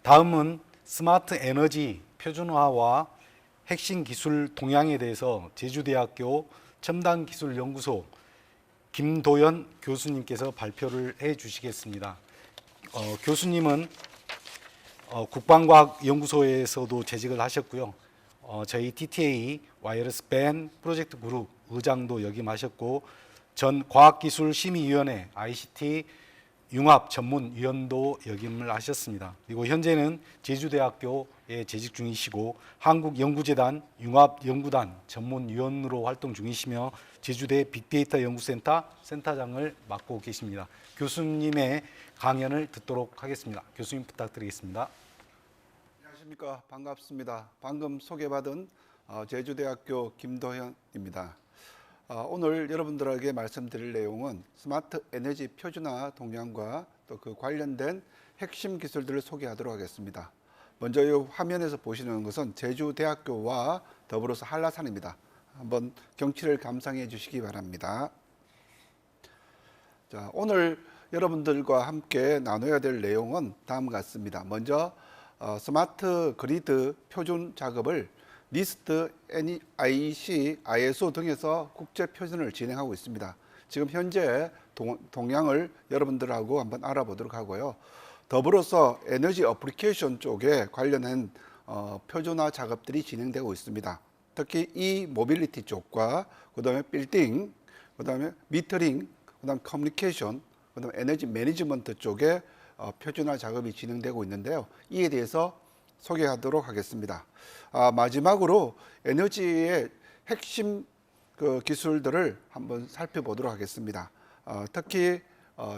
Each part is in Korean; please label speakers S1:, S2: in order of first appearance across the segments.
S1: 다음은 스마트 에너지 표준화와 핵심 기술 동향에 대해서 제주대학교 첨단기술연구소 김도연 교수님께서 발표를 해 주시겠습니다. 교수님은 국방과학연구소에서도 재직을 하셨고요. 저희 DTA 와이어리스 밴 프로젝트 그룹 의장도 역임하셨고 전 과학기술심의위원회 ICT 융합 전문위원도 역임을 하셨습니다. 그리고 현재는 제주대학교에 재직 중이시고 한국연구재단 융합연구단 전문위원으로 활동 중이시며 제주대 빅데이터 연구센터 센터장을 맡고 계십니다. 교수님의 강연을 듣도록 하겠습니다. 교수님 부탁드리겠습니다.
S2: 안녕하십니까. 반갑습니다. 방금 소개받은 제주대학교 김도현입니다. 오늘 여러분들에게 말씀드릴 내용은 스마트 에너지 표준화 동향과 또 그 관련된 핵심 기술들을 소개하도록 하겠습니다. 먼저 이 화면에서 보시는 것은 제주대학교와 더불어서 한라산입니다. 한번 경치를 감상해 주시기 바랍니다. 자, 오늘 여러분들과 함께 나눠야 될 내용은 다음과 같습니다. 먼저 스마트 그리드 표준 작업을 니스트, NIC, ISO 등에서 국제 표준을 진행하고 있습니다. 지금 현재 동향을 여러분들하고 한번 알아보도록 하고요. 더불어서 에너지 어플리케이션 쪽에 관련한 표준화 작업들이 진행되고 있습니다. 특히 이 모빌리티 쪽과 그다음에 빌딩, 그다음에 미터링, 그다음 커뮤니케이션, 그다음 에너지 매니지먼트 쪽에 표준화 작업이 진행되고 있는데요. 이에 대해서 소개하도록 하겠습니다. 마지막으로 에너지의 핵심 기술들을 한번 살펴보도록 하겠습니다. 특히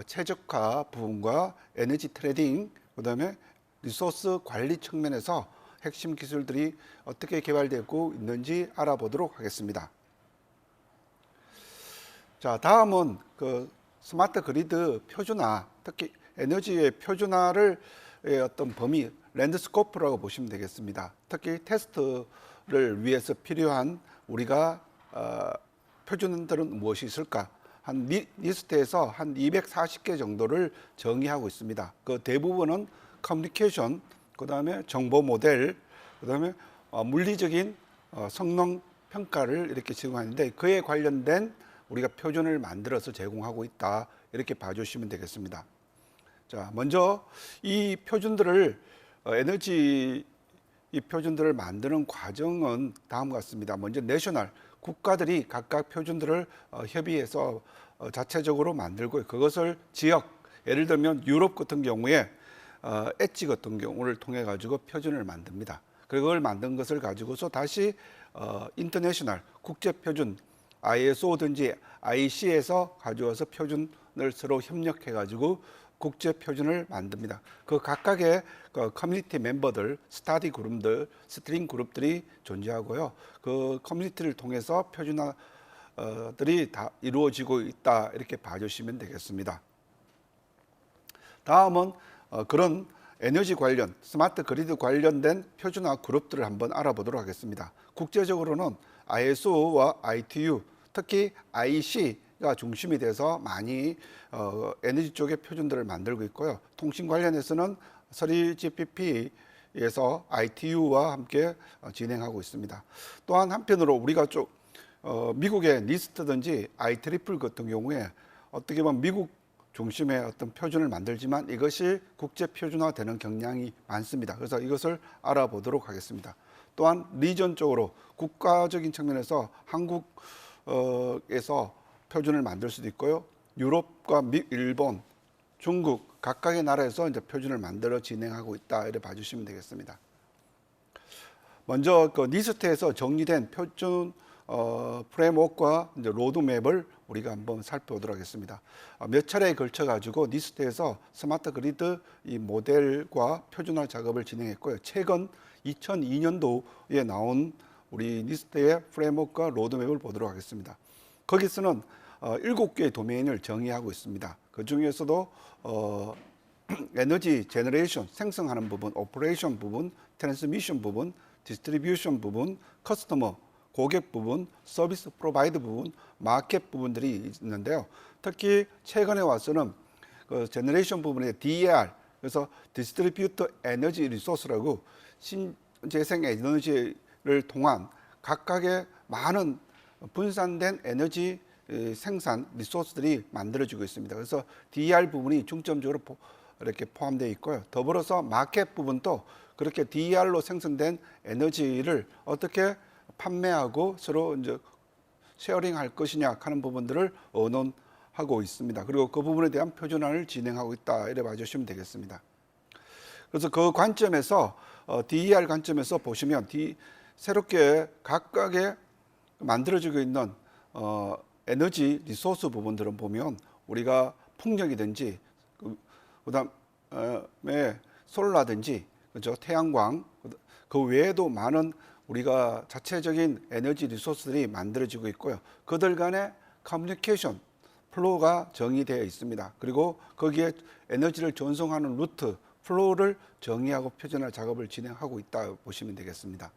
S2: 최적화 부분과 에너지 트레이딩, 그다음에 리소스 관리 측면에서 핵심 기술들이 어떻게 개발되고 있는지 알아보도록 하겠습니다. 자, 다음은 스마트 그리드 표준화, 특히 에너지의 표준화를 어떤 범위, 랜드스코프라고 보시면 되겠습니다. 특히 테스트를 위해서 필요한 우리가 표준들은 무엇이 있을까? 한 리스트에서 한 240개 정도를 정의하고 있습니다. 그 대부분은 커뮤니케이션, 그다음에 정보 모델, 그다음에 물리적인 성능 평가를 이렇게 제공하는데 그에 관련된 우리가 표준을 만들어서 제공하고 있다. 이렇게 봐주시면 되겠습니다. 자, 먼저 이 표준들을 에너지 이 표준들을 만드는 과정은 다음과 같습니다. 먼저 내셔널 국가들이 각각 표준들을 협의해서 자체적으로 만들고 그것을 지역, 예를 들면 유럽 같은 경우에 엣지 같은 경우를 통해 가지고 표준을 만듭니다. 그걸 만든 것을 가지고서 다시 인터내셔널 국제 표준 ISO든지 IC에서 가져와서 표준을 서로 협력해 가지고 국제 표준을 만듭니다. 그 각각의 커뮤니티 멤버들, 스터디 그룹들, 스트링 그룹들이 존재하고요. 그 커뮤니티를 통해서 표준화들이 다 이루어지고 있다 이렇게 봐주시면 되겠습니다. 다음은 그런 에너지 관련, 스마트 그리드 관련된 표준화 그룹들을 한번 알아보도록 하겠습니다. 국제적으로는 ISO와 ITU, 특히 IC가 중심이 돼서 많이 에너지 쪽의 표준들을 만들고 있고요. 통신 관련해서는 3GPP에서 ITU와 함께 진행하고 있습니다. 또한 한편으로 우리가 미국의 니스트든지 IEEE 같은 경우에 어떻게 보면 미국 중심의 어떤 표준을 만들지만 이것이 국제 표준화되는 경향이 많습니다. 그래서 이것을 알아보도록 하겠습니다. 또한 리전적으로 국가적인 측면에서 한국에서 표준을 만들 수도 있고요. 유럽과 일본, 중국 각각의 나라에서 이제 표준을 만들어 진행하고 있다 이렇게 봐주시면 되겠습니다. 먼저 니스트에서 정리된 표준 프레임워크와 이제 로드맵을 우리가 한번 살펴보도록 하겠습니다. 몇 차례에 걸쳐 가지고 니스트에서 스마트 그리드 이 모델과 표준화 작업을 진행했고요. 최근 2002년도에 나온 우리 니스트의 프레임워크와 로드맵을 보도록 하겠습니다. 거기서는 7개의 도메인을 정의하고 있습니다. 그 중에서도 에너지 제너레이션, 생성하는 부분, 오퍼레이션 부분, 트랜스미션 부분, 디스트리뷰션 부분, 커스터머, 고객 부분, 서비스 프로바이드 부분, 마켓 부분들이 있는데요. 특히 최근에 와서는 그 제너레이션 부분에 DER, 그래서 디스트리뷰트 에너지 리소스라고 신재생 에너지를 통한 각각의 많은 분산된 에너지 생산 리소스들이 만들어지고 있습니다. 그래서 DER 부분이 중점적으로 이렇게 포함되어 있고요. 더불어서 마켓 부분도 그렇게 DER로 생성된 에너지를 어떻게 판매하고 서로 이제 쉐어링할 것이냐 하는 부분들을 의논하고 있습니다. 그리고 그 부분에 대한 표준화를 진행하고 있다 이렇게 봐주시면 되겠습니다. 그래서 그 관점에서 DER 관점에서 보시면 새롭게 각각의 만들어지고 있는 에너지 리소스 부분들은 보면 우리가 풍력이든지 그다음에 솔라든지 그죠 태양광 그 외에도 많은 우리가 자체적인 에너지 리소스들이 만들어지고 있고요. 그들 간의 커뮤니케이션 플로우가 정의되어 있습니다. 그리고 거기에 에너지를 전송하는 루트 플로우를 정의하고 표준화 작업을 진행하고 있다 보시면 되겠습니다.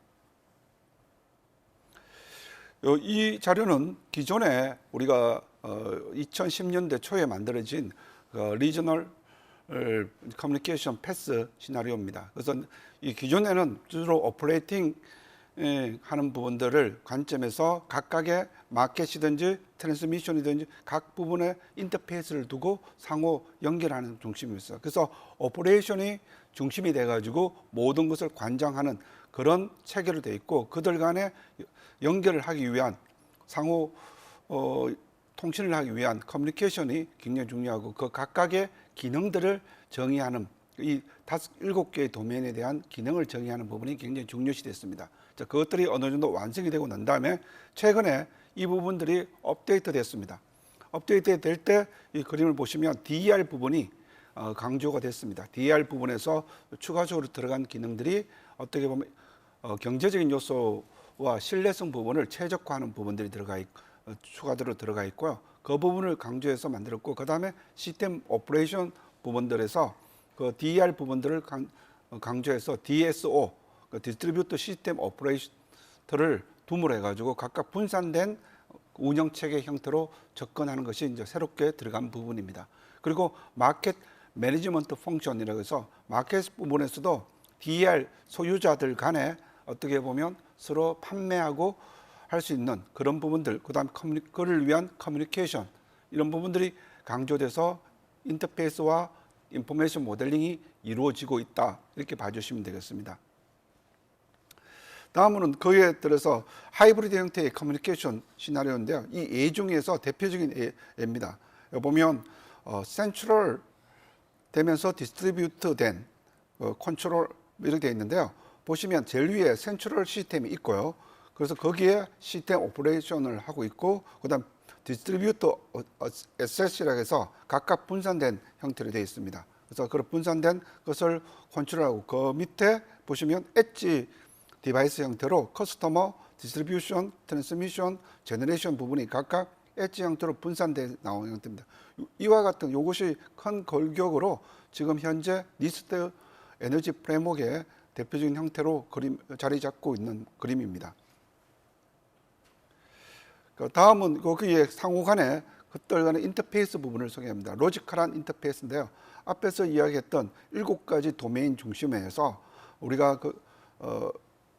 S2: 이 자료는 기존에 우리가 2010년대 초에 만들어진 리저널 커뮤니케이션 패스 시나리오입니다. 그래서 이 기존에는 주로 오퍼레이팅 하는 부분들을 관점에서 각각의 마켓이든지 트랜스미션이든지 각 부분의 인터페이스를 두고 상호 연결하는 중심이었어요. 그래서 오퍼레이션이 중심이 돼가지고 모든 것을 관장하는 그런 체계로 되어 있고 그들 간에 연결을 하기 위한 상호 통신을 하기 위한 커뮤니케이션이 굉장히 중요하고 그 각각의 기능들을 정의하는 이 7개의 도메인에 대한 기능을 정의하는 부분이 굉장히 중요시 됐습니다. 자, 그것들이 어느 정도 완성이 되고 난 다음에 최근에 이 부분들이 업데이트 됐습니다. 업데이트 될 때 이 그림을 보시면 DER 부분이 강조가 됐습니다. DER 부분에서 추가적으로 들어간 기능들이 어떻게 보면 경제적인 요소와 신뢰성 부분을 최적화하는 부분들이 추가적으로 들어가 있고요. 그 부분을 강조해서 만들었고 그 다음에 시스템 오퍼레이션 부분들에서 그 DER 부분들을 강조해서 DSO, 디스트리뷰트 시스템 오퍼레이터를 둠으로 해가지고 각각 분산된 운영 체계 형태로 접근하는 것이 이제 새롭게 들어간 부분입니다. 그리고 마켓 매니지먼트 펑션이라고 해서 마켓 부분에서도 DER 소유자들 간에 어떻게 보면 서로 판매하고 할 수 있는 그런 부분들, 그다음 그를 위한 커뮤니케이션 이런 부분들이 강조돼서 인터페이스와 인포메이션 모델링이 이루어지고 있다 이렇게 봐주시면 되겠습니다. 다음으로는 그에 따라서 하이브리드 형태의 커뮤니케이션 시나리오인데요. 이 예 중에서 대표적인 예입니다. 보면 센트럴 되면서 디스트리뷰트 된 컨트롤 이렇게 되어 있는데요. 보시면 제일 위에 센트럴 시스템이 있고요. 그래서 거기에 시스템 오퍼레이션을 하고 있고 그다음 디스트리뷰터 에셋이라고 해서 각각 분산된 형태로 되어 있습니다. 그래서 그 분산된 것을 컨트롤하고 그 밑에 보시면 엣지 디바이스 형태로 커스터머, 디스트리뷰션, 트랜스미션, 제너레이션 부분이 각각 엣지 형태로 분산돼 나오는 형태입니다. 이와 같은 이것이 큰 골격으로 지금 현재 리스트 에너지 프레임워크의 대표적인 형태로 자리 잡고 있는 그림입니다. 다음은 거기에 상호 간에 그들 간의 인터페이스 부분을 소개합니다. 로지컬한 인터페이스인데요. 앞에서 이야기했던 7가지 도메인 중심에서 우리가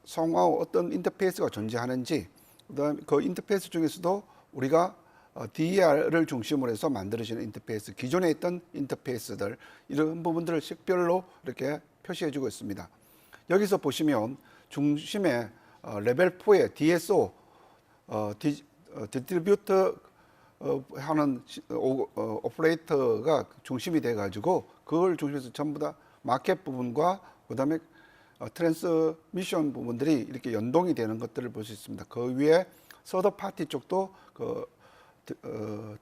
S2: 상호 어떤 인터페이스가 존재하는지 그다음에 그 인터페이스 중에서도 우리가 DER을 중심으로 해서 만들어지는 인터페이스, 기존에 있던 인터페이스들 이런 부분들을 식별로 이렇게 표시해주고 있습니다. 여기서 보시면 중심에 레벨 4의 DSO, 디스트리뷰터 하는 오퍼레이터가 중심이 돼가지고 그걸 중심에서 전부 다 마켓 부분과 그다음에 트랜스미션 부분들이 이렇게 연동이 되는 것들을 볼 수 있습니다. 그 위에 서드 파티 쪽도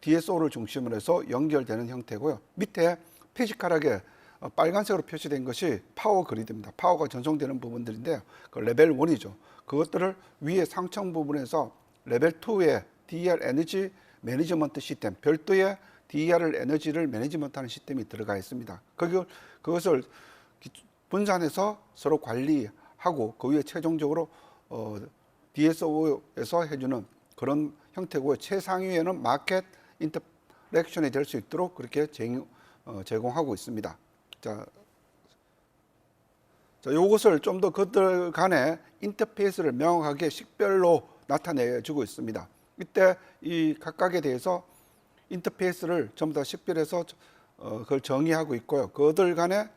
S2: DSO를 중심으로 해서 연결되는 형태고요. 밑에 피지컬하게 빨간색으로 표시된 것이 파워 그리드입니다. 파워가 전송되는 부분들인데요. 그 레벨 1이죠. 그것들을 위에 상층 부분에서 레벨 2의 DER 에너지 매니지먼트 시스템, 별도의 DER 에너지를 매니지먼트하는 시스템이 들어가 있습니다. 그것을 분산해서 서로 관리하고 그 위에 최종적으로 DSO에서 해주는 그런 형태고 최상위에는 마켓 인터랙션이 될 수 있도록 그렇게 제공하고 있습니다. 자, 자, 요것을 좀 더 그들 간의 인터페이스를 명확하게 식별로 나타내주고 있습니다. 이때 이 각각에 대해서 인터페이스를 전부 다 식별해서 그걸 정의하고 있고요. 그들 간에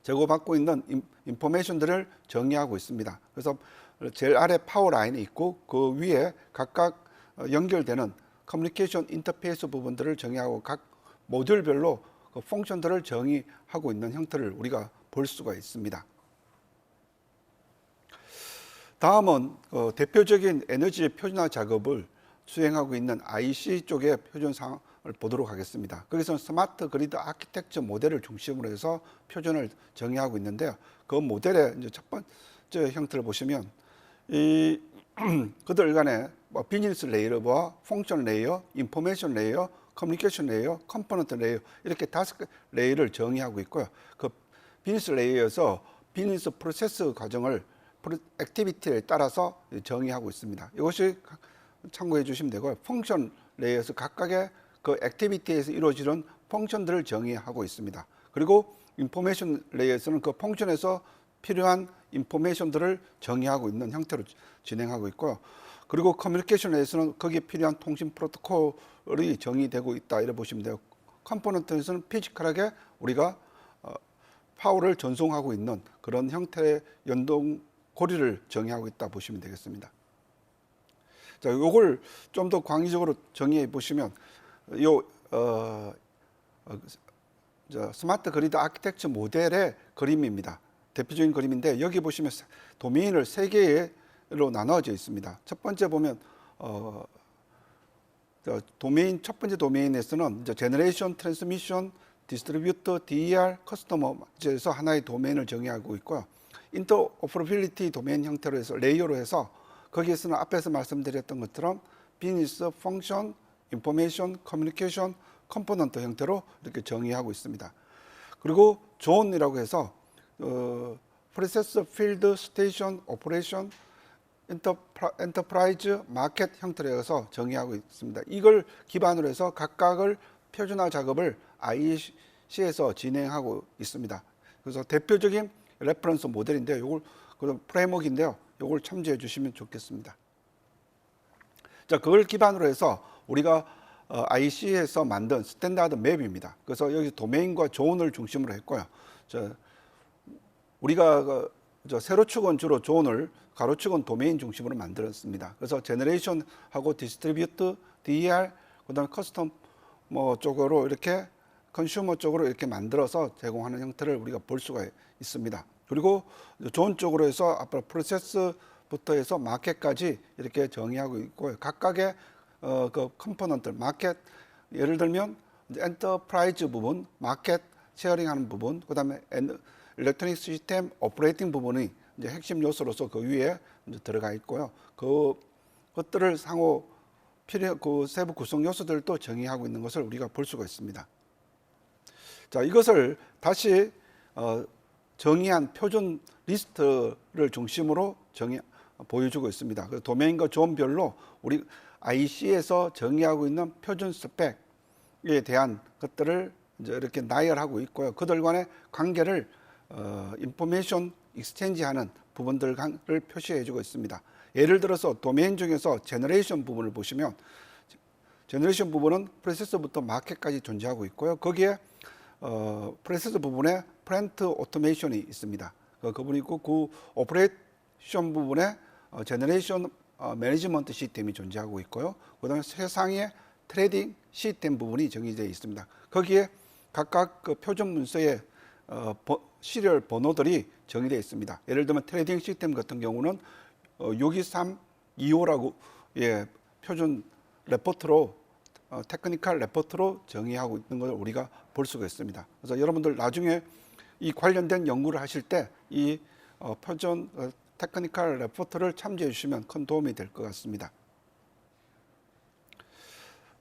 S2: 제공받고 있는 인포메이션들을 정의하고 있습니다. 그래서 제일 아래 파워 라인이 있고 그 위에 각각 연결되는 커뮤니케이션 인터페이스 부분들을 정의하고 각 모듈별로 그 펑션들을 정의하고 있는 형태를 우리가 볼 수가 있습니다. 다음은 대표적인 에너지의 표준화 작업을 수행하고 있는 IC 쪽의 표준 사항을 보도록 하겠습니다. 거기서는 스마트 그리드 아키텍처 모델을 중심으로 해서 표준을 정의하고 있는데요. 그 모델의 이제 첫 번째 형태를 보시면 이 그들 간의 비즈니스 레이어와 펑션 레이어, 인포메이션 레이어, 커뮤니케이션 레이어, 컴포넌트 레이어 이렇게 5개 레이어를 정의하고 있고요. 그 비즈니스 레이어에서 비즈니스 프로세스 과정을 액티비티에 따라서 정의하고 있습니다. 이것이 참고해 주시면 되고요. 펑션 레이어에서 각각의 그 액티비티에서 이루어지는 펑션들을 정의하고 있습니다. 그리고 인포메이션 레이어에서는 그 펑션에서 필요한 인포메이션들을 정의하고 있는 형태로 진행하고 있고요. 그리고 커뮤니케이션 레이어에서는 거기에 필요한 통신 프로토콜이 정의되고 있다 이렇게 보시면 돼요. 컴포넌트에서는 피지컬하게 우리가 파워를 전송하고 있는 그런 형태의 연동 고리를 정의하고 있다 보시면 되겠습니다. 자, 요걸 좀 더 광의적으로 정의해 보시면 스마트 그리드 아키텍처 모델의 그림입니다. 대표적인 그림인데 여기 보시면 도메인을 3개로 나눠져 있습니다. 첫 번째 보면 도메인 첫 번째 도메인에서는 제너레이션, 트랜스미션, 디스트리뷰터, DER, 커스터머에서 하나의 도메인을 정의하고 있고요. 인터오퍼러빌리티 도메인 형태로 해서 레이어로 해서 거기에서는 앞에서 말씀드렸던 것처럼 비즈니스, 펑션, 인포메이션, 커뮤니케이션, 컴포넌트 형태로 이렇게 정의하고 있습니다. 그리고 존이라고 해서 프로세스, 필드, 스테이션, 오퍼레이션, 엔터프라이즈, 마켓 형태로 해서 정의하고 있습니다. 이걸 기반으로 해서 각각을 표준화 작업을 IEC에서 진행하고 있습니다. 그래서 대표적인 레퍼런스 모델인데요. 이걸 그런 프레임워크인데요. 이걸 참조해 주시면 좋겠습니다. 자, 그걸 기반으로 해서 우리가 IC에서 만든 스탠다드 맵입니다. 그래서 여기 도메인과 존을 중심으로 했고요. 우리가 세로축은 주로 존을, 가로축은 도메인 중심으로 만들었습니다. 그래서 제너레이션하고 디스트리뷰트, DER, 그다음에 커스텀 쪽으로 이렇게 컨슈머 쪽으로 이렇게 만들어서 제공하는 형태를 우리가 볼 수가 있습니다. 그리고 존 쪽으로 해서 앞으로 프로세스부터 해서 마켓까지 이렇게 정의하고 있고요. 각각의 그 컴포넌트, 마켓, 예를 들면 엔터프라이즈 부분, 마켓 쉐어링하는 부분, 그다음에 일렉트로닉 시스템 오퍼레이팅 부분이 이제 핵심 요소로서 그 위에 이제 들어가 있고요. 그것들을 상호 그 세부 구성 요소들도 정의하고 있는 것을 우리가 볼 수가 있습니다. 자, 이것을 다시 정의한 표준 리스트를 중심으로 보여주고 있습니다. 그 도메인과 존별로 우리 IC에서 정의하고 있는 표준 스펙에 대한 것들을 이제 이렇게 나열하고 있고요. 그들 간의 관계를 인포메이션 익스체인지하는 부분들을 표시해주고 있습니다. 예를 들어서 도메인 중에서 제너레이션 부분을 보시면 제너레이션 부분은 프로세서부터 마켓까지 존재하고 있고요. 거기에 프로세서 부분에 플랜트 오토메이션이 있습니다. 그 부분이 있고 그 오퍼레이션 부분에 제너레이션 매니지먼트 시스템이 존재하고 있고요. 그다음에 세상의 트레이딩 시스템 부분이 정의되어 있습니다. 거기에 각각 그 표준 문서의 시리얼 번호들이 정의되어 있습니다. 예를 들면 트레이딩 시스템 같은 경우는 62325라고 표준 레포트로 테크니컬 레포트로 정의하고 있는 것을 우리가 볼 수가 있습니다. 그래서 여러분들 나중에 이 관련된 연구를 하실 때 이 표준 테크니컬 레포트를 참조해 주시면 큰 도움이 될 것 같습니다.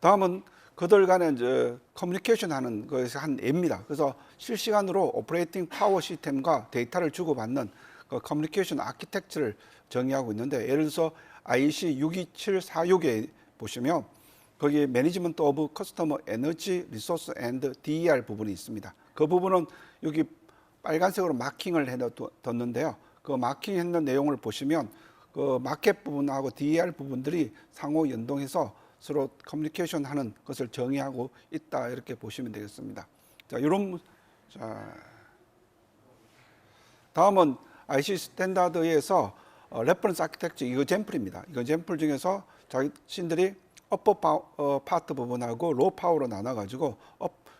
S2: 다음은 그들 간에 이제 커뮤니케이션 하는 것에서 한 예입니다. 그래서 실시간으로 오퍼레이팅 파워 시스템과 데이터를 주고받는 그 커뮤니케이션 아키텍처를 정의하고 있는데 예를 들어서 IEC 62746에 보시면 거기에 매니지먼트 오브 커스터머 에너지 리소스 앤드 DER 부분이 있습니다. 그 부분은 여기 빨간색으로 마킹을 해뒀는데요. 그 마킹했는 내용을 보시면 그 마켓 부분하고 DER 부분들이 상호 연동해서 서로 커뮤니케이션 하는 것을 정의하고 있다 이렇게 보시면 되겠습니다. 자, 다음은 IC 스탠다드에서 레퍼런스 아키텍처 이거잼플입니다. 이거잼플 중에서 자신들이 어퍼 파트 부분하고 로우 파워로 나눠가지고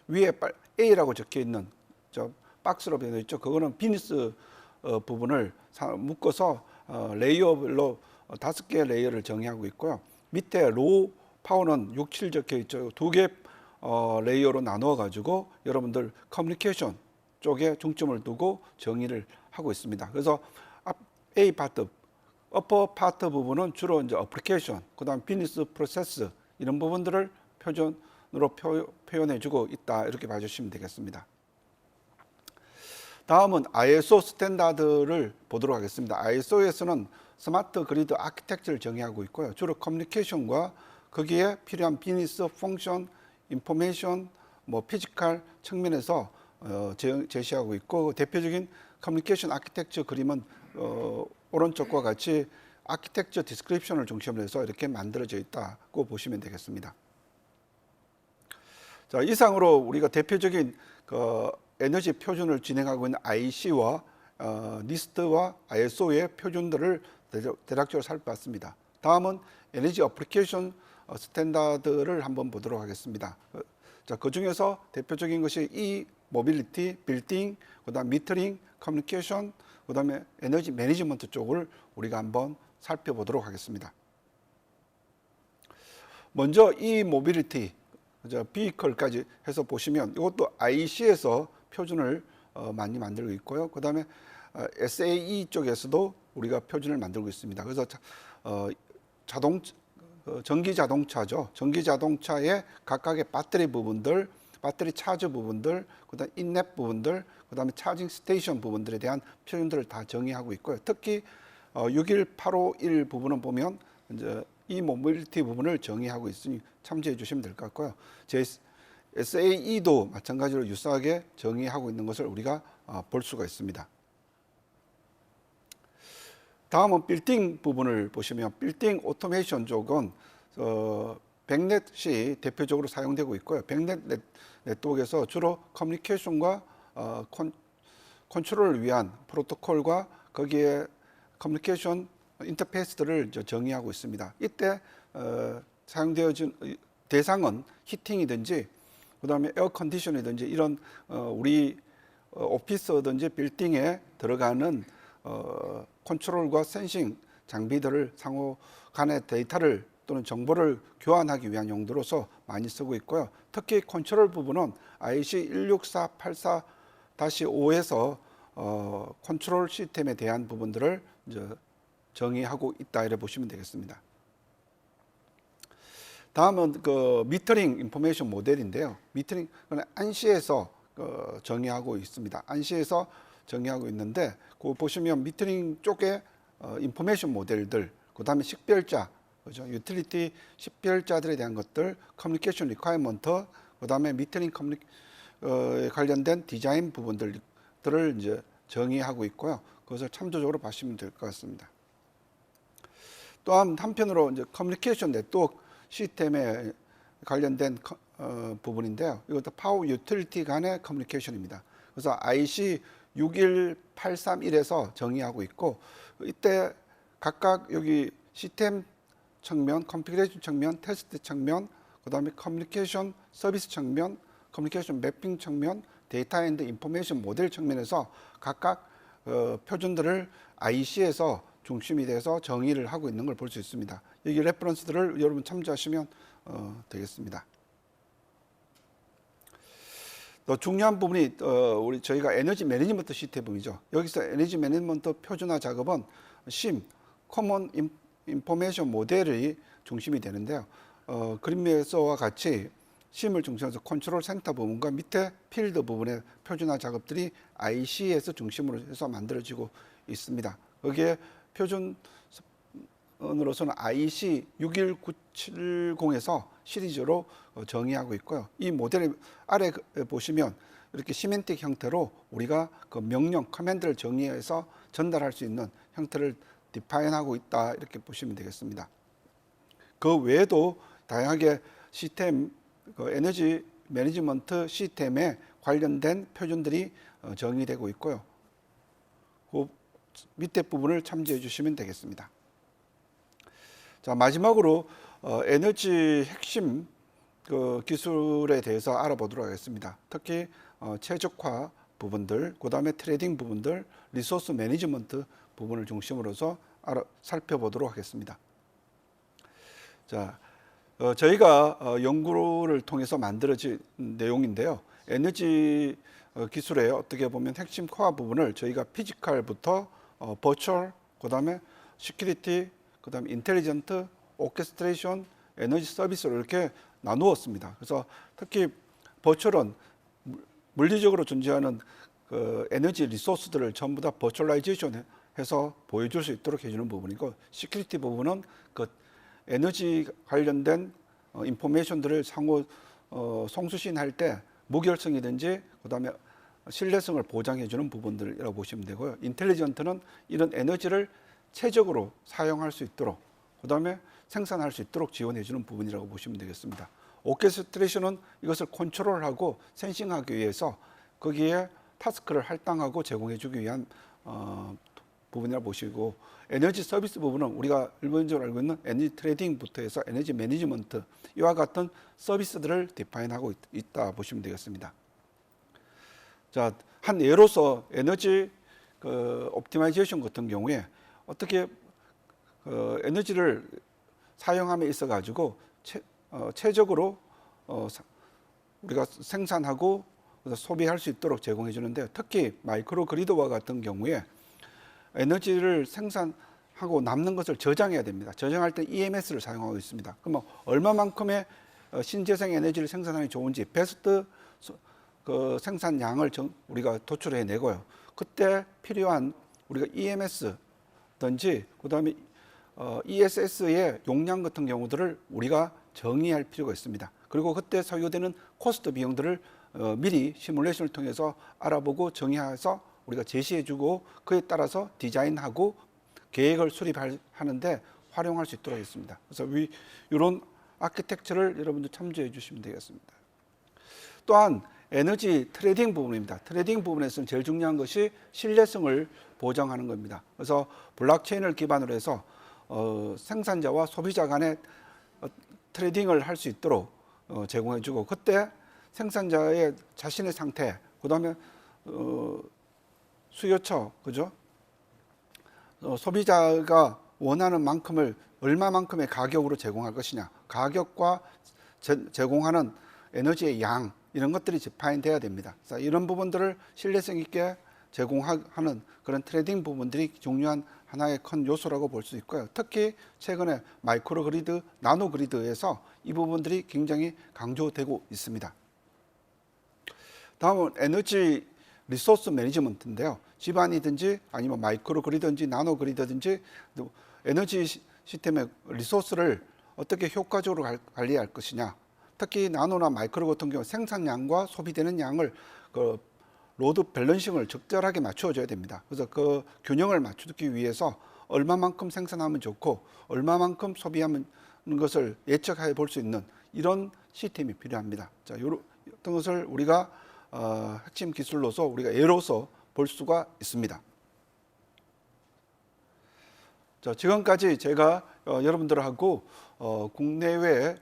S2: 위에 A라고 적혀 있는 저 박스로 되어 있죠. 그거는 비즈니스 부분을 묶어서 레이어별로 5개의 레이어를 정의하고 있고요. 밑에 로우 파워는 6, 7 적혀 있죠. 2개 레이어로 나누어 가지고 여러분들 커뮤니케이션 쪽에 중점을 두고 정의를 하고 있습니다. 그래서 A 파트, 어퍼 파트 부분은 주로 이제 어플리케이션, 그다음 비즈니스 프로세스 이런 부분들을 표준으로 표현해주고 있다 이렇게 봐주시면 되겠습니다. 다음은 ISO 스탠다드를 보도록 하겠습니다. ISO에서는 스마트 그리드 아키텍처를 정의하고 있고요. 주로 커뮤니케이션과 거기에 필요한 비즈니스 펑션, 인포메이션, 피지컬 측면에서 제시하고 있고 대표적인 커뮤니케이션 아키텍처 그림은 오른쪽과 같이 아키텍처 디스크립션을 중심으로 해서 이렇게 만들어져 있다고 보시면 되겠습니다. 자, 이상으로 우리가 대표적인 에너지 표준을 진행하고 있는 IC와 니스트와 ISO의 표준들을 대략적으로 살펴봤습니다. 다음은 에너지 어플리케이션 스탠다드를 한번 보도록 하겠습니다. 자, 그 중에서 대표적인 것이 이 모빌리티, 빌딩, 그다음 미터링, 커뮤니케이션, 그다음에 에너지 매니지먼트 쪽을 우리가 한번 살펴보도록 하겠습니다. 먼저 이 모빌리티, 비이컬까지 해서 보시면 이것도 IC에서 표준을 많이 만들고 있고요. 그다음에 SAE 쪽에서도 우리가 표준을 만들고 있습니다. 그래서 전기 자동차죠. 전기 자동차의 각각의 배터리 부분들, 배터리 차저 부분들, 그다음 인랩 부분들, 그다음에 차징 스테이션 부분들에 대한 표준들을 다 정의하고 있고요. 특히 61851 부분은 보면 이제 이 모빌리티 부분을 정의하고 있으니 참조해 주시면 될 것 같고요. SAE도 마찬가지로 유사하게 정의하고 있는 것을 우리가 볼 수가 있습니다. 다음은 빌딩 부분을 보시면 빌딩 오토메이션 쪽은 백넷이 대표적으로 사용되고 있고요. 백넷 네트워크에서 주로 커뮤니케이션과 컨트롤을 위한 프로토콜과 거기에 커뮤니케이션 인터페이스들을 정의하고 있습니다. 이때 사용되어진 대상은 히팅이든지 그다음에 에어 컨디션이든지 이런 우리 오피스든지 빌딩에 들어가는 컨트롤과 센싱 장비들을 상호 간의 데이터를 또는 정보를 교환하기 위한 용도로서 많이 쓰고 있고요. 특히 컨트롤 부분은 IC 16484-5에서 컨트롤 시스템에 대한 부분들을 이제 정의하고 있다 이렇게 보시면 되겠습니다. 다음은 미터링 인포메이션 모델인데요. 미터링 안시에서 정의하고 있습니다. 안시에서 정의하고 있는데 그 보시면 미터링 쪽에 인포메이션 모델들, 그다음에 식별자, 그죠? 유틸리티 식별자들에 대한 것들, 커뮤니케이션 리ኳ이먼트, 그다음에 미터링 관련된 디자인 부분들을 이제 정의하고 있고요. 그것을 참조적으로 보시면 될 것 같습니다. 또한 한편으로 이제 커뮤니케이션 네트워크 시스템에 관련된 부분인데요. 이것도 파워 유틸리티 간의 커뮤니케이션입니다. 그래서 IC 61831에서 정의하고 있고 이때 각각 여기 시스템 측면, 컨피그레이션 측면, 테스트 측면, 그다음에 커뮤니케이션 서비스 측면, 커뮤니케이션 매핑 측면, 데이터 앤드 인포메이션 모델 측면에서 각각 표준들을 IC에서 중심이 돼서 정의를 하고 있는 걸 볼 수 있습니다. 여기 레퍼런스들을 여러분 참조하시면 되겠습니다. 또 중요한 부분이 저희가 에너지 매니지먼트 시스템이죠. 여기서 에너지 매니지먼트 표준화 작업은 CIM, Common Information 모델이 중심이 되는데요. 그림에서와 같이 CIM을 중심으로 해서 컨트롤 센터 부분과 밑에 필드 부분의 표준화 작업들이 IC에서 중심으로 해서 만들어지고 있습니다. 거기에 표준으로서는 IC 61970에서 시리즈로 정의하고 있고요. 이 모델 아래 보시면 이렇게 시멘틱 형태로 우리가 그 명령 커맨드를 정의해서 전달할 수 있는 형태를 디파인하고 있다 이렇게 보시면 되겠습니다. 그 외에도 다양하게 시스템 그 에너지 매니지먼트 시스템에 관련된 표준들이 정의되고 있고요. 그 밑에 부분을 참조해 주시면 되겠습니다. 자, 마지막으로 에너지 핵심 그 기술에 대해서 알아보도록 하겠습니다. 특히 최적화 부분들, 그다음에 트레이딩 부분들, 리소스 매니지먼트 부분을 중심으로서 살펴보도록 하겠습니다. 자, 저희가 연구를 통해서 만들어진 내용인데요. 에너지 기술의 어떻게 보면 핵심 코어 부분을 저희가 피지컬부터 버추얼, 그다음에 시큐리티, 그다음에 인텔리전트, 오케스트레이션, 에너지 서비스로 이렇게 나누었습니다. 그래서 특히 버추얼은 물리적으로 존재하는 그 에너지 리소스들을 전부 다 버추얼라이제이션 해서 보여줄 수 있도록 해주는 부분이고, 시큐리티 부분은 그 에너지 관련된 인포메이션들을 상호 송수신할 때 무결성이든지 그다음에 신뢰성을 보장해주는 부분들이라고 보시면 되고요. 인텔리전트는 이런 에너지를 최적으로 사용할 수 있도록 그다음에 생산할 수 있도록 지원해주는 부분이라고 보시면 되겠습니다. 오케스트레이션은 이것을 컨트롤하고 센싱하기 위해서 거기에 타스크를 할당하고 제공해주기 위한 부분이라고 보시고, 에너지 서비스 부분은 우리가 일반적으로 알고 있는 에너지 트레이딩부터 해서 에너지 매니지먼트 이와 같은 서비스들을 디파인하고 있다 보시면 되겠습니다. 자, 한 예로서 에너지 옵티마이제이션 같은 경우에 어떻게 에너지를 사용함에 있어 가지고 최적으로 우리가 생산하고 소비할 수 있도록 제공해 주는데, 특히 마이크로 그리드와 같은 경우에 에너지를 생산하고 남는 것을 저장해야 됩니다. 저장할 때 EMS를 사용하고 있습니다. 그러면 얼마만큼의 신재생 에너지를 생산하기 좋은지 베스트 그 생산량을 우리가 도출해 내고요. 그때 필요한 우리가 EMS든지 그다음에 ESS의 용량 같은 경우들을 우리가 정의할 필요가 있습니다. 그리고 그때 소요되는 코스트 비용들을 미리 시뮬레이션을 통해서 알아보고 정의해서 우리가 제시해주고 그에 따라서 디자인하고 계획을 수립하는데 활용할 수 있도록 했습니다. 그래서 이런 아키텍처를 여러분들 참조해 주시면 되겠습니다. 또한 에너지 트레이딩 부분입니다. 트레이딩 부분에서는 제일 중요한 것이 신뢰성을 보장하는 겁니다. 그래서 블록체인을 기반으로 해서 생산자와 소비자 간의 트레이딩을 할 수 있도록 제공해주고, 그때 생산자의 자신의 상태, 그다음에 수요처, 그죠? 소비자가 원하는 만큼을 얼마만큼의 가격으로 제공할 것이냐, 가격과 제공하는 에너지의 양, 이런 것들이 디파인돼야 됩니다. 그래서 이런 부분들을 신뢰성 있게 제공하는 그런 트레이딩 부분들이 중요한 하나의 큰 요소라고 볼 수 있고요. 특히 최근에 마이크로 그리드, 나노 그리드에서 이 부분들이 굉장히 강조되고 있습니다. 다음은 에너지 리소스 매니지먼트인데요. 집안이든지 아니면 마이크로 그리드든지 나노 그리드든지 에너지 시스템의 리소스를 어떻게 효과적으로 관리할 것이냐. 특히 나노나 마이크로 같은 경우 생산량과 소비되는 양을 로드 밸런싱을 적절하게 맞춰줘야 됩니다. 그래서 그 균형을 맞추기 위해서 얼마만큼 생산하면 좋고 얼마만큼 소비하는 것을 예측해 볼 수 있는 이런 시스템이 필요합니다. 자, 이런 것을 우리가 핵심 기술로서 우리가 예로서 볼 수가 있습니다. 자, 지금까지 제가 여러분들하고 국내외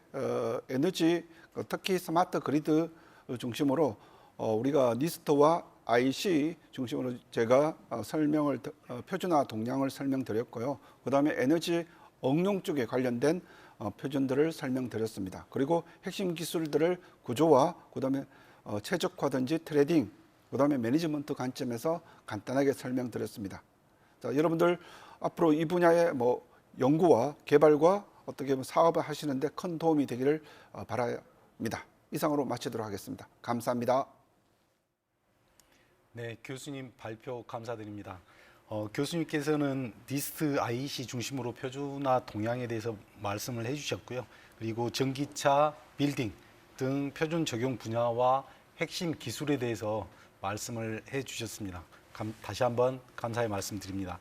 S2: 에너지 특히 스마트 그리드 중심으로 우리가 니스트와 IC 중심으로 제가 표준화 동량을 설명드렸고요. 그 다음에 에너지 응용 쪽에 관련된 표준들을 설명드렸습니다. 그리고 핵심 기술들을 구조와 그 다음에 최적화든지 트레이딩, 그 다음에 매니지먼트 관점에서 간단하게 설명드렸습니다. 자, 여러분들 앞으로 이 분야의 연구와 개발과 어떻게 보면 사업을 하시는데 큰 도움이 되기를 바랍니다. 이상으로 마치도록 하겠습니다. 감사합니다.
S1: 네, 교수님 발표 감사드립니다. 교수님께서는 니스트 IEC 중심으로 표준화 동향에 대해서 말씀을 해주셨고요. 그리고 전기차, 빌딩 등 표준 적용 분야와 핵심 기술에 대해서 말씀을 해주셨습니다. 다시 한번 감사의 말씀드립니다.